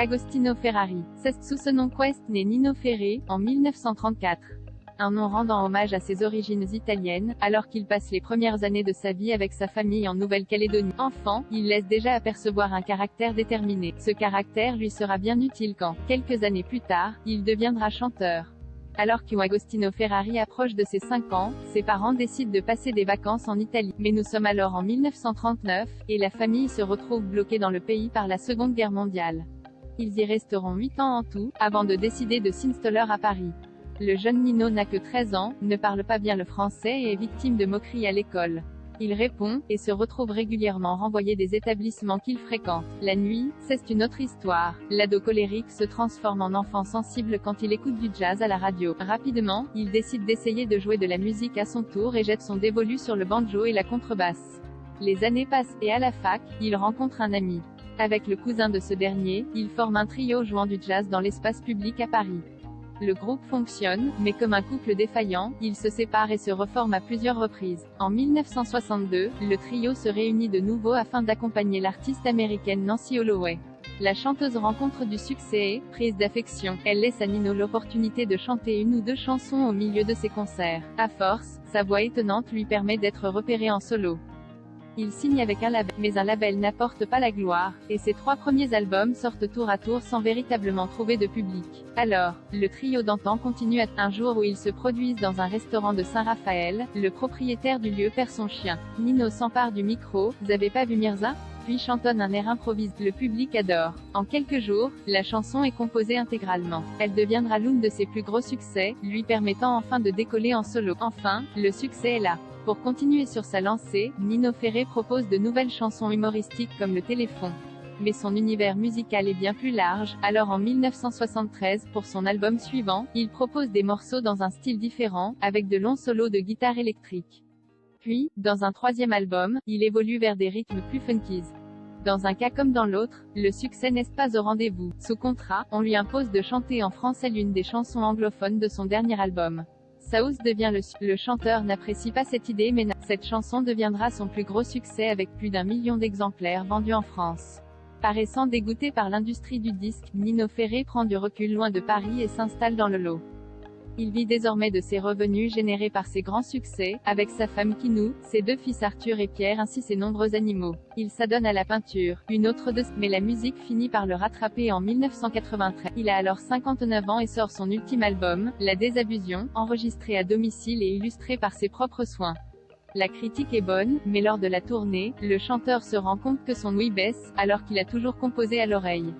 Agostino Ferrari. Sous ce nom Quest naît Nino Ferré, en 1934. Un nom rendant hommage à ses origines italiennes, alors qu'il passe les premières années de sa vie avec sa famille en Nouvelle-Calédonie. Enfant, il laisse déjà apercevoir un caractère déterminé. Ce caractère lui sera bien utile quand, quelques années plus tard, il deviendra chanteur. Alors qu'Agostino Ferrari approche de ses 5 ans, ses parents décident de passer des vacances en Italie. Mais nous sommes alors en 1939, et la famille se retrouve bloquée dans le pays par la Seconde Guerre mondiale. Ils y resteront 8 ans en tout, avant de décider de s'installer à Paris. Le jeune Nino n'a que 13 ans, ne parle pas bien le français et est victime de moqueries à l'école. Il répond, et se retrouve régulièrement renvoyé des établissements qu'il fréquente. La nuit, c'est une autre histoire. L'ado colérique se transforme en enfant sensible quand il écoute du jazz à la radio. Rapidement, il décide d'essayer de jouer de la musique à son tour et jette son dévolu sur le banjo et la contrebasse. Les années passent, et à la fac, il rencontre un ami. Avec le cousin de ce dernier, ils forment un trio jouant du jazz dans l'espace public à Paris. Le groupe fonctionne, mais comme un couple défaillant, ils se séparent et se reforment à plusieurs reprises. En 1962, le trio se réunit de nouveau afin d'accompagner l'artiste américaine Nancy Holloway. La chanteuse rencontre du succès et, prise d'affection, elle laisse à Nino l'opportunité de chanter 1 ou 2 chansons au milieu de ses concerts. À force, sa voix étonnante lui permet d'être repéré en solo. Il signe avec un label, mais un label n'apporte pas la gloire, et ses 3 premiers albums sortent tour à tour sans véritablement trouver de public. Alors, le trio d'antan continue un jour où ils se produisent dans un restaurant de Saint-Raphaël, le propriétaire du lieu perd son chien. Nino s'empare du micro, « Vous avez pas vu Mirza ?» Puis chantonne un air improvisé. Le public adore. En quelques jours, la chanson est composée intégralement. Elle deviendra l'un de ses plus gros succès, lui permettant enfin de décoller en solo. Enfin, le succès est là. Pour continuer sur sa lancée, Nino Ferré propose de nouvelles chansons humoristiques comme Le Téléphone. Mais son univers musical est bien plus large, alors en 1973, pour son album suivant, il propose des morceaux dans un style différent, avec de longs solos de guitare électrique. Puis, dans un 3e album, il évolue vers des rythmes plus funkies. Dans un cas comme dans l'autre, le succès n'est pas au rendez-vous. Sous contrat, on lui impose de chanter en français l'une des chansons anglophones de son dernier album. Saus devient le chanteur n'apprécie pas cette idée mais cette chanson deviendra son plus gros succès avec plus d'1 million d'exemplaires vendus en France. Paraissant dégoûté par l'industrie du disque, Nino Ferré prend du recul loin de Paris et s'installe dans le lot. Il vit désormais de ses revenus générés par ses grands succès, avec sa femme Kinou, ses 2 fils Arthur et Pierre ainsi ses nombreux animaux. Il s'adonne à la peinture, mais la musique finit par le rattraper en 1993. Il a alors 59 ans et sort son ultime album, La Désabustion, enregistré à domicile et illustré par ses propres soins. La critique est bonne, mais lors de la tournée, le chanteur se rend compte que son ouïe baisse, alors qu'il a toujours composé à l'oreille.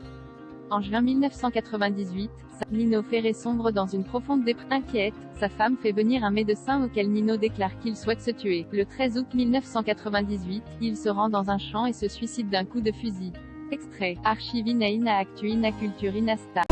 En juin 1998, Nino Ferré sombre dans une profonde dépression. Inquiète, sa femme fait venir un médecin auquel Nino déclare qu'il souhaite se tuer. Le 13 août 1998, il se rend dans un champ et se suicide d'un coup de fusil. Extrait. Archive ina actu ina culture ina star.